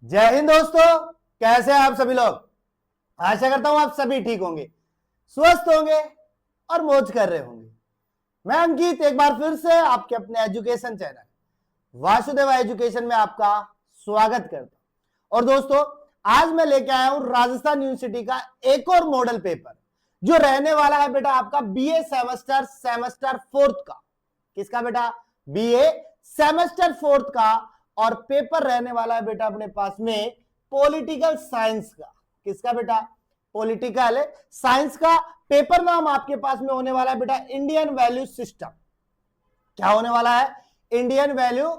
जय हिंद दोस्तों, कैसे हैं आप सभी लोग। आशा करता हूं आप सभी ठीक होंगे, स्वस्थ होंगे और मौज कर रहे होंगे। मैं अंकित एक बार फिर से आपके अपने एजुकेशन चैनल वासुदेव एजुकेशन में आपका स्वागत करता हूं। और दोस्तों, आज मैं लेके आया हूं राजस्थान यूनिवर्सिटी का एक और मॉडल पेपर जो रहने वाला है बेटा आपका बीए सेमेस्टर फोर्थ का। किसका बेटा? बीए सेमेस्टर फोर्थ का। और पेपर रहने वाला है बेटा अपने पास में पॉलिटिकल साइंस का। किसका बेटा? पॉलिटिकल साइंस का। पेपर नाम आपके पास में होने वाला है बेटा इंडियन वैल्यू सिस्टम। क्या होने वाला है? इंडियन वैल्यू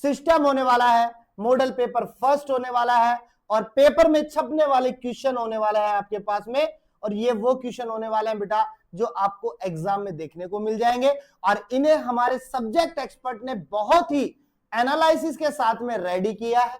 सिस्टम होने वाला है। मॉडल पेपर फर्स्ट होने वाला है और पेपर में छपने वाले क्वेश्चन होने वाला है आपके पास में। और ये वो क्वेश्चन होने वाले हैं बेटा जो आपको एग्जाम में देखने को मिल जाएंगे और इन्हें हमारे सब्जेक्ट एक्सपर्ट ने बहुत ही एनालिसिस के साथ में रेडी किया है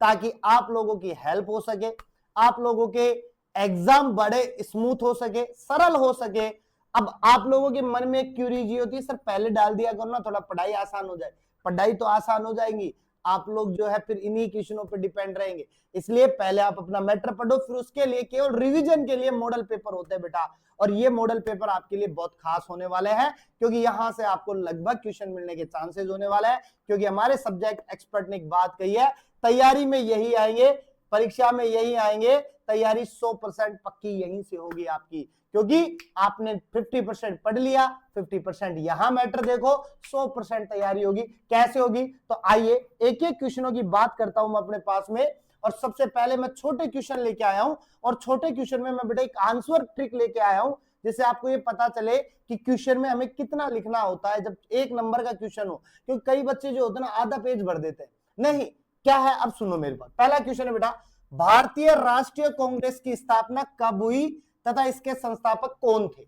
ताकि आप लोगों की हेल्प हो सके, आप लोगों के एग्जाम बड़े स्मूथ हो सके, सरल हो सके। अब आप लोगों के मन में एक क्यूरियोसिटी होती है, सर पहले डाल दिया करो ना, थोड़ा पढ़ाई आसान हो जाए। पढ़ाई तो आसान हो जाएगी, आप लोग जो है फिर इन्हीं क्वेश्चनों पर डिपेंड रहेंगे। इसलिए पहले आप अपना मैटर पढ़ो, फिर उसके लिए केवल रिवीजन के लिए मॉडल पेपर होते हैं बेटा। और ये मॉडल पेपर आपके लिए बहुत खास होने वाले हैं क्योंकि यहां से आपको लगभग क्वेश्चन मिलने के चांसेस होने वाले हैं। क्योंकि हमारे सब्जेक्ट एक्सपर्ट ने एक बात कही है, तैयारी में यही आएंगे, परीक्षा में यही आएंगे, तैयारी 100% पक्की यहीं से होगी आपकी। क्योंकि आपने 50% पढ़ लिया, 50% यहां मैटर देखो, 100% तैयारी होगी। कैसे होगी? तो आइए एक एक क्वेश्चनों की बात करता हूं मैं अपने पास में। और सबसे पहले मैं छोटे क्वेश्चन लेके आया हूं और छोटे क्वेश्चन में मैं बेटा एक आंसर ट्रिक लेके आया हूं जिससे आपको ये पता चले कि क्वेश्चन में हमें कितना लिखना होता है जब एक नंबर का क्वेश्चन हो। क्योंकि कई बच्चे जो होते हैं ना आधा पेज भर देते हैं। नहीं, क्या है अब सुनो मेरी बात। पहला क्वेश्चन है बेटा, भारतीय राष्ट्रीय कांग्रेस की स्थापना कब हुई तथा इसके संस्थापक कौन थे?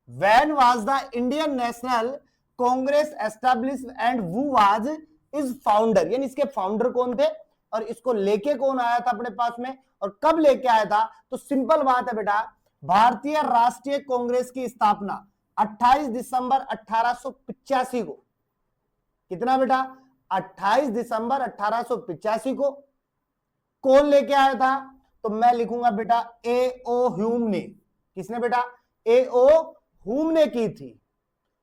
When was the Indian National Congress established and who was its founder? यानी इसके फाउंडर कौन थे और इसको लेके कौन आया था अपने पास में और कब लेके आया था? तो सिंपल बात है बेटा, भारतीय राष्ट्रीय कांग्रेस की स्थापना 28 दिसंबर 1885 को। कितना बेटा? 28 दिसंबर 1885 को। कौन लेके आया था? तो मैं लिखूंगा बेटा ए ओ ह्यूम ने। किसने बेटा? ए ओ ह्यूम ने की थी।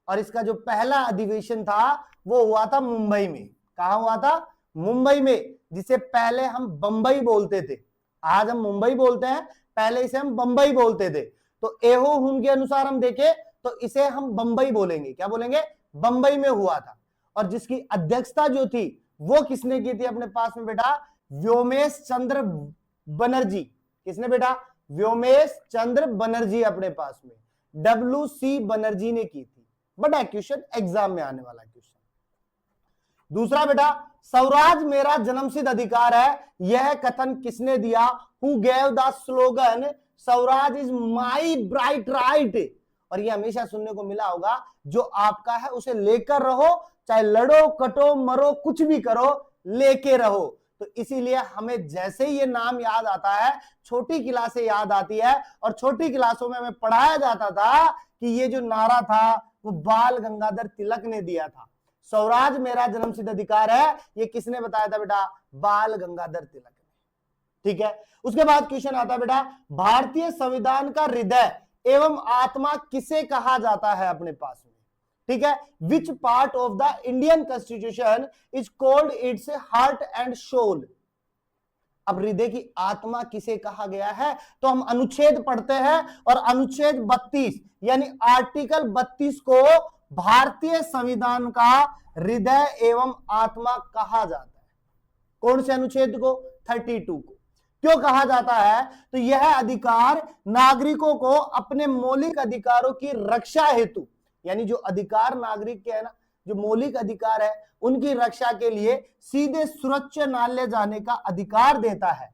और इसका जो पहला अधिवेशन था वो हुआ था मुंबई में। कहां हुआ था? मुंबई में, जिसे पहले हम बंबई बोलते थे। आज हम मुंबई बोलते हैं, पहले इसे हम बंबई बोलते थे। तो एहो ह्यूम के अनुसार हम देखें तो इसे हम बंबई बोलेंगे। क्या बोलेंगे? बंबई में हुआ था। और जिसकी अध्यक्षता जो थी वो किसने की थी अपने पास में बेटा? व्योमेश चंद्र बनर्जी। किसने बेटा? व्योमेश चंद्र बनर्जी अपने पास में, WC बनर्जी ने की थी। बड़ा क्वेश्चन एग्जाम में आने वाला क्वेश्चन। दूसरा बेटा, स्वराज मेरा जन्मसिद्ध अधिकार है, यह कथन किसने दिया? Who gave the slogan Swaraj is my bright right. और ये हमेशा सुनने को मिला होगा, जो आपका है उसे लेकर रहो, चाहे लड़ो कटो मरो कुछ भी करो, लेके रहो। तो इसीलिए हमें जैसे ही ये नाम याद आता है, छोटी क्लासें याद आती है और छोटी क्लासों में हमें पढ़ाया जाता था कि ये जो नारा था वो बाल गंगाधर तिलक ने दिया था। स्वराज मेरा जन्मसिद्ध अधिकार है, ये किसने बताया था बेटा? बाल गंगाधर तिलक ने। ठीक है, उसके बाद क्वेश्चन आता है बेटा, भारतीय संविधान का हृदय एवं आत्मा किसे कहा जाता है अपने पास में? ठीक है, which part of the Indian constitution is called its heart and soul? अब हृदय की आत्मा किसे कहा गया है? तो हम अनुच्छेद पढ़ते हैं और अनुच्छेद 32 यानी आर्टिकल 32 को भारतीय संविधान का हृदय एवं आत्मा कहा जाता है। कौन से अनुच्छेद को? 32 को। क्यों कहा जाता है? तो यह अधिकार नागरिकों को अपने मौलिक अधिकारों की रक्षा हेतु, यानी जो अधिकार नागरिक के है ना, जो मौलिक अधिकार है उनकी रक्षा के लिए सीधे सुरक्षा न्यायालय जाने का अधिकार देता है।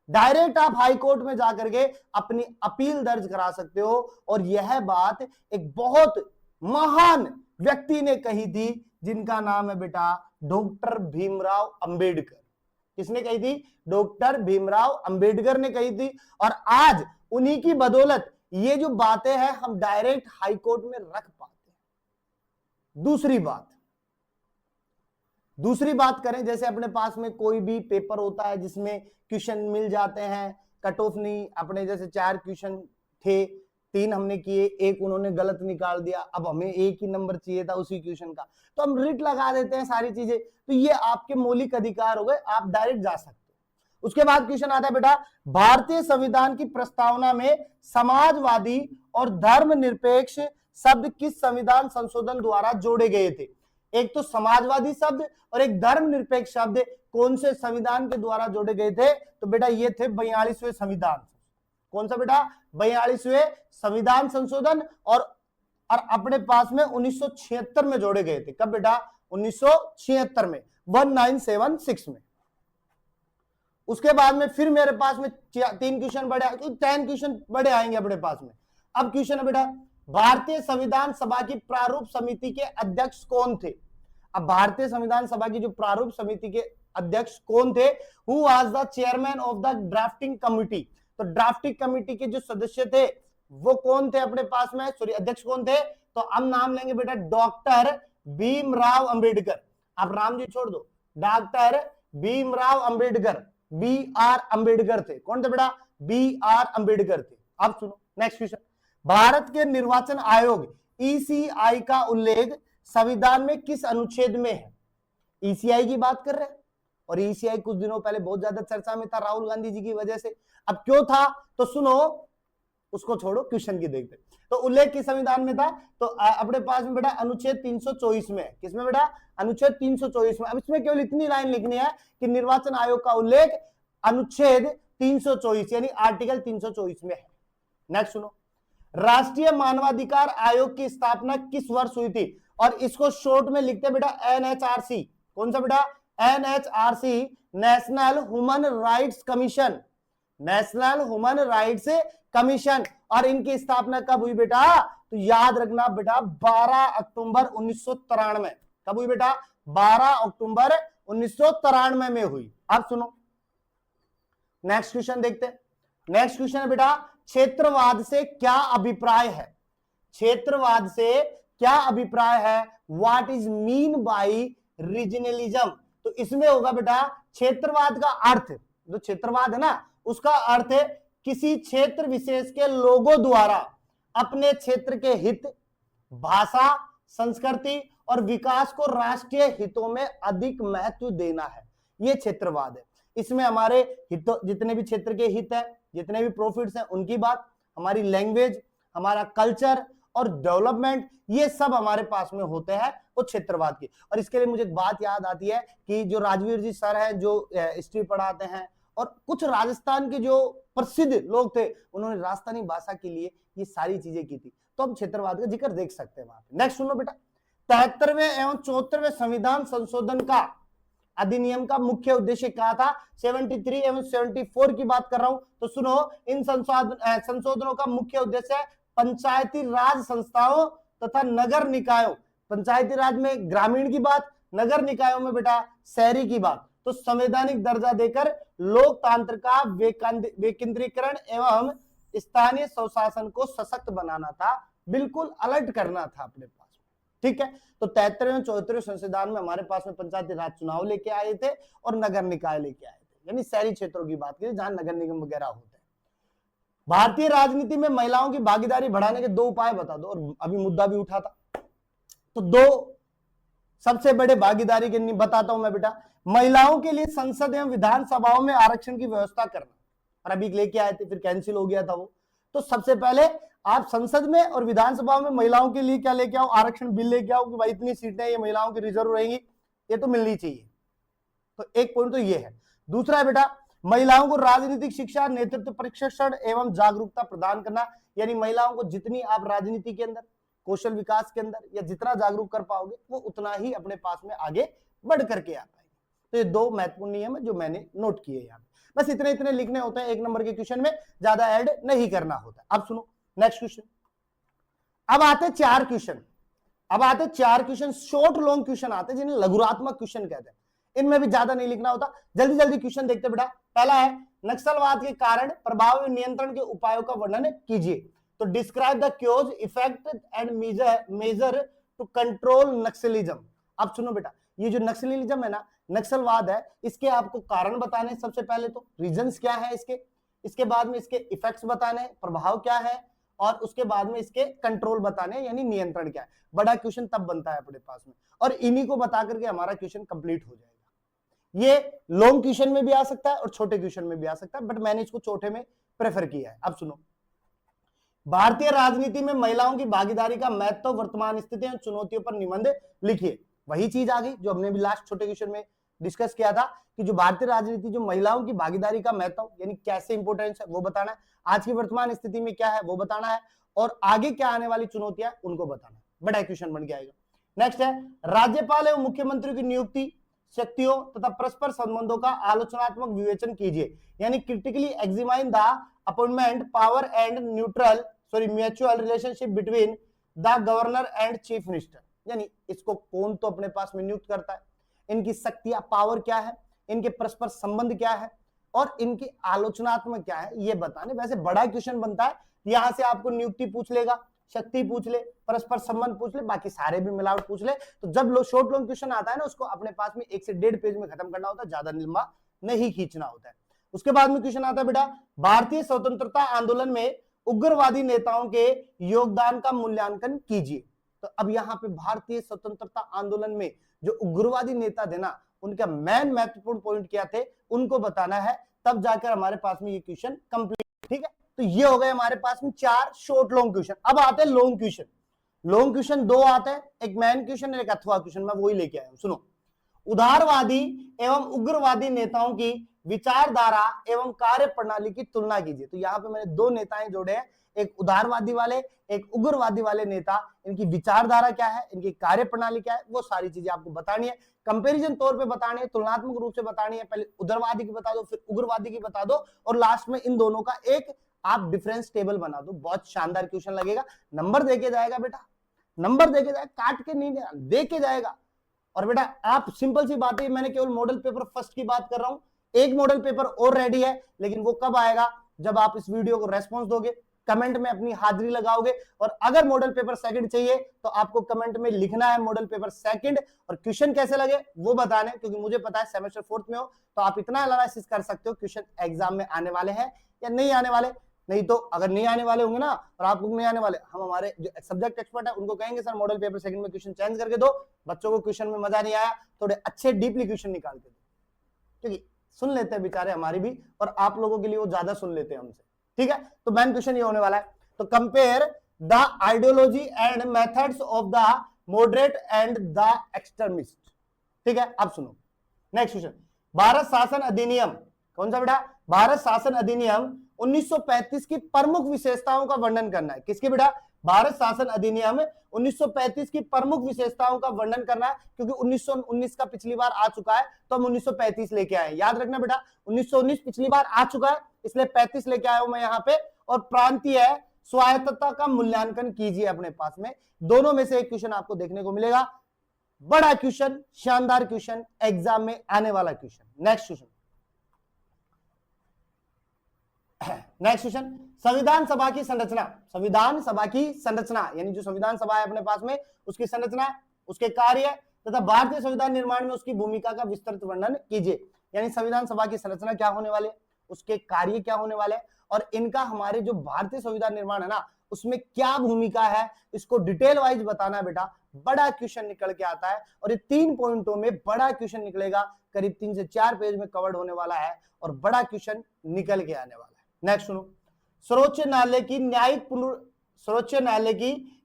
डायरेक्ट आप हाई कोर्ट में जाकर के अपनी अपील दर्ज करा सकते हो। और यह बात एक बहुत महान व्यक्ति ने कही थी जिनका नाम है बेटा डॉक्टर भीमराव अंबेडकर। किसने कही थी? डॉक्टर भीमराव अंबेडकर ने कही थी। और आज उन्हीं की बदौलत ये जो बातें हैं हम डायरेक्ट हाई कोर्ट में रख पाते हैं। दूसरी बात, दूसरी बात करें, जैसे अपने पास में कोई भी पेपर होता है जिसमें क्वेश्चन मिल जाते हैं, कट ऑफ नहीं, अपने जैसे 4 क्वेश्चन थे, 3 हमने किए, एक उन्होंने गलत निकाल दिया, अब हमें एक ही नंबर चाहिए था उसी क्वेश्चन का, तो हम रिट लगा देते हैं सारी चीजें, तो ये आपके मौलिक अधिकार हो गए, आप डायरेक्ट जा सकते हो। उसके बाद क्वेश्चन आता है बेटा, भारतीय संविधान की प्रस्तावना में समाजवादी और धर्मनिरपेक्ष शब्द किस संविधान संशोधन द्वारा जोड़े गए थे? एक तो समाजवादी शब्द और एक धर्मनिरपेक्ष शब्द कौन से संविधान के द्वारा जोड़े गए थे? तो बेटा ये थे 42वें संविधान। कौन सा बेटा? 42वें संविधान संशोधन, और अपने पास में 1976 में जोड़े गए थे। कब बेटा? 1976 में, 1976 में। उसके बाद में फिर मेरे पास में 3 क्वेश्चन बड़े, 10 क्वेश्चन बड़े आएंगे अपने पास में। अब क्वेश्चन है बेटा, भारतीय संविधान सभा की प्रारूप समिति के अध्यक्ष कौन थे? अब भारतीय संविधान सभा की जो प्रारूप समिति के अध्यक्ष कौन थे? Who was the chairman of the drafting committee? तो ड्राफ्टिंग कमिटी के जो सदस्य थे वो कौन थे अपने पास में? सॉरी, अध्यक्ष कौन थे? तो हम नाम लेंगे बेटा डॉक्टर भीमराव अंबेडकर। आप राम जी छोड़ दो, डॉक्टर भीमराव अंबेडकर, BR अंबेडकर थे। कौन थे बेटा? BR अंबेडकर थे। अब सुनो नेक्स्ट क्वेश्चन, भारत के निर्वाचन आयोग ECI का उल्लेख संविधान में किस अनुच्छेद में है? ECI की बात कर रहे हैं, और ECI कुछ दिनों पहले बहुत ज्यादा चर्चा में था राहुल गांधी जी की वजह से। अब क्यों था तो सुनो, उसको छोड़ो, क्वेश्चन की देखते। तो उल्लेख किस संविधान में था? तो अपने पास में बेटा अनुच्छेद 324 में। किसमें बेटा? अनुच्छेद 324 में। अब इसमें केवल इतनी लाइन लिखनी है कि निर्वाचन आयोग का उल्लेख अनुच्छेद 324 यानी आर्टिकल 324 में है। नेक्स्ट सुनो, राष्ट्रीय मानवाधिकार आयोग की स्थापना किस वर्ष हुई थी? और इसको शॉर्ट में लिखते बेटा NHRC। कौन सा बेटा? NHRC, national human rights commission, national human rights commission. और इनकी स्थापना कब हुई बेटा? तो याद रखना बेटा 12 अक्टूबर 1993। कब हुई बेटा? 12 अक्टूबर 1993 में हुई। अब सुनो नेक्स्ट क्वेश्चन देखते हैं। नेक्स्ट क्वेश्चन है बेटा, क्षेत्रवाद से क्या अभिप्राय है? क्षेत्रवाद से क्या अभिप्राय है? What is mean by regionalism? तो इसमें होगा बेटा क्षेत्रवाद का अर्थ, जो क्षेत्रवाद है ना उसका अर्थ है किसी क्षेत्र विशेष के लोगों द्वारा अपने क्षेत्र के हित, भाषा, संस्कृति और विकास को राष्ट्रीय हितों में अधिक महत्व देना है। यह क्षेत्रवाद है। इसमें हमारे हित, जितने भी क्षेत्र के हित है, जितने भी प्रॉफिट्स हैं उनकी बात, हमारी लैंग्वेज, हमारा कल्चर और डेवलपमेंट, ये सब हमारे पास में होते हैं वो क्षेत्रवाद की। और इसके लिए मुझे एक बात याद आती है कि जो राजवीर जी सर हैं जो हिस्ट्री पढ़ाते हैं, और कुछ राजस्थान के जो प्रसिद्ध लोग थे उन्होंने राजस्थानी भाषा के लिए ये सारी चीजें की थी, तो हम क्षेत्रवाद का जिक्र देख सकते हैं वहां पे। नेक्स्ट सुनो बेटा, 73वें एवं 74वें संविधान संशोधन का अधिनियम का मुख्य उद्देश्य क्या था? 73 एवं 74 की बात कर रहा हूं, तो सुनो, इन संशोधनों का मुख्य उद्देश्य है पंचायती राज संस्थाओं तथा नगर निकायों, पंचायती राज में ग्रामीण की बात, नगर निकायों में बेटा शहरी की बात, तो संवैधानिक दर्जा देकर लोकतंत्र का विकेंद्रीकरण एवं स्थानीय स्वशासन को सशक्त बनाना था, बिल्कुल अलर्ट करना था अपने पास। ठीक है, तो 73वें 74वें संविधान में हमारे पास में पंचायती राज चुनाव लेके आए थे और नगर निकाय लेके आए थे, यानी शहरी क्षेत्रों की बात करें जहां नगर निगम वगैरह होते हैं। भारतीय राजनीति में महिलाओं की भागीदारी बढ़ाने के 2 उपाय बता दो, और अभी मुद्दा भी उठा था, तो 2 सबसे बड़े भागीदारी के बताता हूं मैं बेटा। महिलाओं के लिए संसद एवं विधानसभाओं में आरक्षण की व्यवस्था करना, और अभी लेके आए थे फिर कैंसिल हो गया था वो। तो सबसे पहले आप संसद में और विधानसभाओं में महिलाओं के लिए क्या लेके आओ? आरक्षण बिल लेके आओ कि भाई इतनी सीटें ये महिलाओं की रिजर्व रहेंगी, ये तो मिलनी चाहिए। तो एक पॉइंट तो ये है। दूसरा है बेटा, महिलाओं को राजनीतिक शिक्षा, नेतृत्व प्रशिक्षण एवं जागरूकता प्रदान करना, यानी महिलाओं को जितनी आप राजनीति के अंदर, कौशल विकास के अंदर या जितना जागरूक कर पाओगे वो उतना ही अपने पास में आगे बढ़ करके आ पाएंगे। तो ये 2 महत्वपूर्ण नियम है जो मैंने नोट किए यहाँ पे। बस इतने इतने लिखने होते हैं 1 नंबर के क्वेश्चन में, ज्यादा ऐड नहीं करना होता। अब सुनो नेक्स्ट क्वेश्चन। अब आते 4 क्वेश्चन, अब आते 4 क्वेश्चन, शॉर्ट लॉन्ग क्वेश्चन आते हैं जिन्हें लघुरात्मक क्वेश्चन कहते हैं। इनमें भी ज्यादा नहीं लिखना होता, जल्दी जल्दी क्वेश्चन देखते बेटा। पहला है, नक्सलवाद के कारण, प्रभाव एवं नियंत्रण के उपायों का वर्णन कीजिए। तो describe the cause, effect and measure to control Naxalism. अब सुनो बेटा, ये जो नक्सलिज्म है ना, नक्सलवाद है, इसके आपको कारण बताने, सबसे पहले तो रीजंस क्या है इसके बाद में इसके इफेक्ट्स बताने, प्रभाव क्या है, और उसके बाद में इसके कंट्रोल बताने यानी नियंत्रण क्या है। बड़ा क्वेश्चन तब बनता है अपने पास में, और इन्हीं को बता करके हमारा क्वेश्चन कंप्लीट हो जाएगा। ये लॉन्ग क्वेश्चन में भी आ सकता है और छोटे क्वेश्चन में भी आ सकता है, बट मैंने इसको छोटे में प्रेफर किया है। अब सुनो, भारतीय राजनीति में महिलाओं की भागीदारी का महत्व, वर्तमान स्थिति और चुनौतियों पर निबंध लिखिए। वही चीज आ गई जो हमने भी लास्ट छोटे क्वेश्चन में डिस्कस किया था कि जो भारतीय राजनीति, जो महिलाओं की भागीदारी का महत्व यानी कैसे इंपोर्टेंस है वो बताना है, आज की वर्तमान स्थिति में क्या है वो बताना है, और आगे क्या आने वाली चुनौतियां उनको बताना है। बड़ा क्वेश्चन बन के आएगा। नेक्स्ट है, राज्यपाल एवं मुख्यमंत्री की नियुक्ति, शक्तियों तथा परस्पर संबंधों का आलोचनात्मक विवेचन कीजिए, यानी critically examine the appointment power and mutual relationship between the governor and chief minister, यानी इसको कौन तो अपने पास में नियुक्त करता है, इनकी शक्तियां, पावर क्या है, इनके परस्पर संबंध क्या है, और इनकी आलोचनात्मक क्या है, ये बताने। वैसे बड़ा क्वेश्चन बनता है, यहां से आपको नियुक्ति पूछ लेगा, शक्ति पूछ ले, परस्पर संबंध पूछ ले, बाकी सारे भी मिलावट पूछ ले। तो जब शॉर्ट लॉन्ग क्वेश्चन आता है ना, उसको अपने पास में 1 से 1.5 पेज में खत्म करना होता है, ज्यादा लंबा नहीं खींचना होता है। उसके बाद में क्वेश्चन आता है बेटा, भारतीय स्वतंत्रता आंदोलन में उग्रवादी नेताओं के योगदान का मूल्यांकन कीजिए। तो अब यहाँ पे भारतीय स्वतंत्रता आंदोलन में जो उग्रवादी नेता थे ना, उनका मेन महत्वपूर्ण पॉइंट क्या थे, उनको बताना है, तब जाकर हमारे पास में ये क्वेश्चन कंप्लीट। ठीक है, तो ये हो गए हमारे पास में 4 शॉर्ट लॉन्ग क्वेश्चन। अब आते हैं लॉन्ग क्वेश्चन। लॉन्ग क्वेश्चन 2 आते हैं, एक मेन क्वेश्चन और एक अथवा क्वेश्चन। मैं वही लेके आया हूं, सुनो। उदारवादी एवं उग्रवादी नेताओं की विचारधारा एवं कार्य प्रणाली की तुलना कीजिए। तो यहाँ पे मैंने 2 नेताएं जोड़े हैं, एक उदारवादी वाले, एक उग्रवादी वाले नेता। इनकी विचारधारा क्या है, इनकी कार्य प्रणाली क्या है, वो सारी चीजें आपको बतानी है, कंपैरिजन तौर पे बतानी है, तुलनात्मक रूप से बतानी है। पहले उदारवादी की बता दो, फिर उग्रवादी की बता दो, और लास्ट में इन दोनों का एक आप डिफरेंस टेबल बना दो। बहुत शानदार क्वेश्चन लगेगा, नंबर देके जाएगा बेटा, नंबर देके जाएगा, काट के नहीं देके जाएगा। और बेटा आप सिंपल सी बात है, मैंने केवल मॉडल पेपर फर्स्ट की बात कर रहा हूं, एक मॉडल पेपर और रेडी है, लेकिन वो कब आएगा, जब आप इस वीडियो को रेस्पॉन्स दोगे, कमेंट में अपनी हाजिरी लगाओगे। और अगर मॉडल पेपर सेकंड चाहिए तो आपको कमेंट में लिखना है मॉडल पेपर सेकंड, और क्वेश्चन कैसे लगे वो बताने, क्योंकि मुझे पता है सेमेस्टर 4th में हो तो आप इतना एनालिसिस कर सकते हो क्वेश्चन एग्जाम में आने वाले हैं या नहीं आने वाले। नहीं तो अगर नहीं आने वाले होंगे ना, और आप लोग नहीं आने वाले, हम हमारे जो सब्जेक्ट एक्सपर्ट है उनको कहेंगे सर मॉडल पेपर सेकंड में क्वेश्चन चेंज करके दो, बच्चों को क्वेश्चन में मजा नहीं आया, थोड़े अच्छे डीपली क्वेश्चन निकाल के दो, क्योंकि सुन लेते हैं बेचारे हमारी भी, और आप लोगों के लिए वो ज्यादा सुन लेते हैं हमसे। ठीक है, तो मेन क्वेश्चन ये होने वाला है। तो compare the ideology and methods of the moderate and the extremist. ठीक है, अब सुनो नेक्स्ट क्वेश्चन। भारत शासन अधिनियम, कौन सा बेटा, भारत शासन अधिनियम 1935 की प्रमुख विशेषताओं का वर्णन करना है। किसकी बेटा, भारत शासन अधिनियम 1935 की प्रमुख विशेषताओं का वर्णन करना है, क्योंकि 1919 का पिछली बार आ चुका है तो हम 1935 लेके आए। याद रखना बेटा, 1919 पिछली बार आ चुका है, इसलिए 35 लेके आया हूं मैं यहाँ पे। और प्रांतीय स्वायत्तता का मूल्यांकन कीजिए अपने पास में। दोनों में से एक क्वेश्चन आपको देखने को मिलेगा, बड़ा क्वेश्चन, शानदार क्वेश्चन, एग्जाम में आने वाला question. Next question, next question, संविधान सभा की संरचना। संविधान सभा की संरचना यानी जो संविधान सभा है अपने पास में, उसकी संरचना, उसके कार्य तथा भारतीय संविधान निर्माण में उसकी भूमिका का विस्तृत वर्णन कीजिए। यानी संविधान सभा की संरचना क्या होने वाले, उसके कार्य क्या होने वाले, और इनका हमारे जो भारतीय संविधान निर्माण है ना उसमें क्या भूमिका है, इसको डिटेल वाइज बताना है बेटा। बड़ा क्वेश्चन निकल के आता है, और ये 3 पॉइंटों में बड़ा क्वेश्चन निकलेगा, करीब 3 से 4 पेज में कवर्ड होने वाला है, और बड़ा क्वेश्चन निकल के आने वाला है। नेक्स्ट सुनो, सर्वोच्च न्यायालय की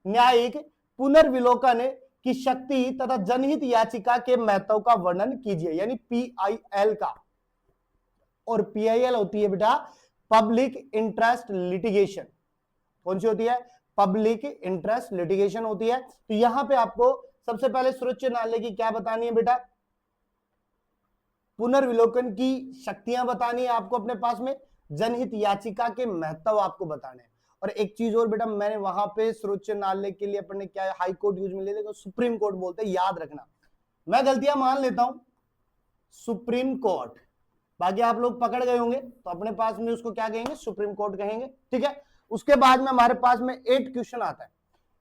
न्यायिक पुनर्विलोकन की शक्ति तथा जनहित याचिका के महत्व का वर्णन कीजिए। यानी PIL का, और PIL होती है बेटा पब्लिक इंटरेस्ट लिटिगेशन। कौन सी होती है, पब्लिक इंटरेस्ट लिटिगेशन होती है। तो यहां पे आपको सबसे पहले सर्वोच्च न्यायालय की क्या बतानी है बेटा, पुनर्विलोकन की शक्तियां बतानी है आपको अपने पास में, जनहित याचिका के महत्व आपको बताने हैं। और एक चीज और बेटा, मैंने वहां पे सर्वोच्च न्यायालय के लिए अपने क्या हाई कोर्ट यूज में ले लेगा, सुप्रीम कोर्ट बोलते हैं, याद रखना। मैं गलतियां मान लेता हूं, सुप्रीम कोर्ट, बाकी आप लोग पकड़ गए होंगे तो अपने पास में उसको क्या कहेंगे, सुप्रीम कोर्ट कहेंगे। ठीक है, उसके बाद में हमारे पास में 8 क्वेश्चन आता है,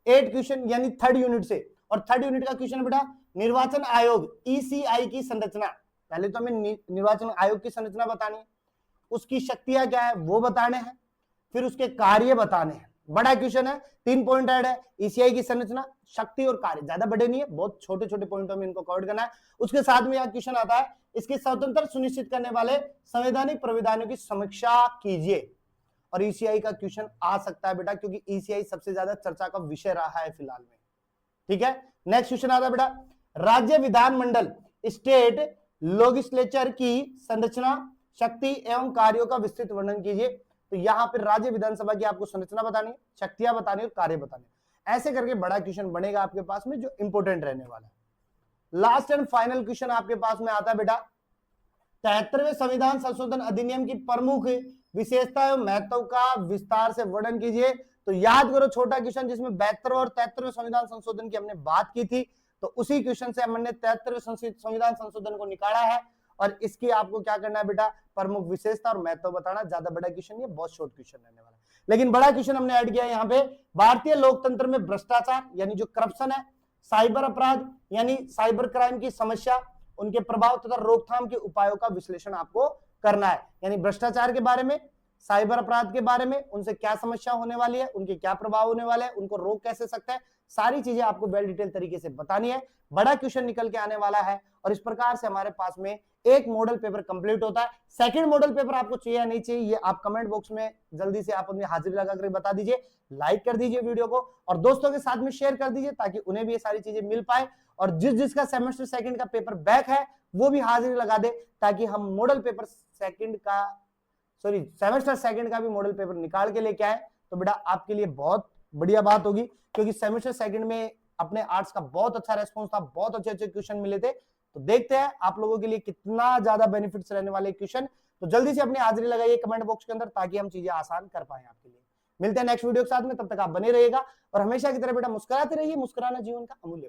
8 क्वेश्चन यानी 3rd यूनिट से। और 3rd यूनिट का क्वेश्चन बेटा निर्वाचन आयोग ईसीआई की संरचना, पहले तो हमें निर्वाचन आयोग की संरचना बतानी है, उसकी शक्तियां क्या है वो बताने हैं, फिर उसके कार्य बताने हैं। बड़ा क्वेश्चन है, 3 पॉइंट ऐड है, ईसीआई की संरचना, शक्ति और कार्य, ज्यादा बड़े नहीं है, बहुत छोटे छोटे पॉइंटों में इनको कवर करना है। उसके साथ में यह क्वेश्चन आता है, इसकी स्वतंत्रता सुनिश्चित करने वाले संवैधानिक प्राविधानों की समीक्षा कीजिए। और ईसीआई का क्वेश्चन आ सकता है बेटा, क्योंकि ईसीआई सबसे ज्यादा चर्चा का विषय रहा है फिलहाल में। ठीक है, नेक्स्ट क्वेश्चन आता है बेटा, राज्य विधानमंडल स्टेट लेजिस्लेचर की संरचना, शक्ति एवं कार्यों का विस्तृत वर्णन कीजिए। तो यहां पर राज्य विधानसभा की आपको संरचना बतानी है, शक्तियां बतानी और कार्य बताने, ऐसे करके बड़ा क्वेश्चन बनेगा आपके पास में, जो इंपोर्टेंट रहने वाला है। लास्ट एंड फाइनल क्वेश्चन आपके पास में आता है बेटा, 73वें संविधान संशोधन अधिनियम की प्रमुख विशेषता एवं महत्व का विस्तार से वर्णन कीजिए। तो याद करो, छोटा क्वेश्चन जिसमें 72वें और 73वें संविधान संशोधन की हमने बात की थी, तो उसी क्वेश्चन से हमने 73वें संविधान संशोधन को निकाला है। और इसकी आपको क्या करना है बेटा, प्रमुख विशेषता और महत्व बताना। ज्यादा बड़ा क्वेश्चन ये बहुत शॉर्ट क्वेश्चन रहने वाला है, लेकिन बड़ा क्वेश्चन हमने ऐड किया यहाँ पे, भारतीय लोकतंत्र में भ्रष्टाचार यानी जो करप्शन है, साइबर अपराध यानी साइबर क्राइम की समस्या, उनके प्रभाव तथा रोकथाम के उपायों का विश्लेषण आपको करना है। यानी भ्रष्टाचार के बारे में, साइबर अपराध के बारे में, उनसे क्या समस्या होने वाली है, उनके क्या प्रभाव होने वाले हैं, उनको रोक कैसे सकते हैं, सारी चीजें आपको वेल डिटेल तरीके से बतानी है। बड़ा क्वेश्चन निकल के आने वाला है, और इस प्रकार से हमारे पास में एक मॉडल पेपर कंप्लीट होता है। सेकंड मॉडल पेपर आपको चाहिए या नहीं चाहिए, ये आप कमेंट बॉक्स में जल्दी से आप अपनी हाजिरी लगाकर बता दीजिए। लाइक कर दीजिए वीडियो को, और दोस्तों के साथ में शेयर कर दीजिए, ताकि उन्हें भी ये सारी चीजें मिल पाए। और जिसका सेमेस्टर सेकंड का पेपर बैक है वो भी हाजिरी लगा दे, ताकि हम मॉडल पेपर सेकंड का सेमेस्टर सेकंड का भी मॉडल पेपर निकाल के लेके आए। तो बेटा आपके लिए बहुत बढ़िया बात होगी, क्योंकि सेमेस्टर सेकंड में अपने आर्ट्स का बहुत अच्छा रेस्पॉन्स था, बहुत अच्छे अच्छे क्वेश्चन मिले थे। तो देखते हैं आप लोगों के लिए कितना ज्यादा बेनिफिट्स रहने वाले क्वेश्चन। तो जल्दी से अपनी हाजिरी लगाइए कमेंट बॉक्स के अंदर, ताकि हम चीजें आसान कर पाए आपके लिए। मिलते हैं नेक्स्ट वीडियो के साथ में, तब तक आप बने रहिएगा और हमेशा की तरह बेटा मुस्कुराते रहिए, मुस्कुराना जीवन का अमूल्य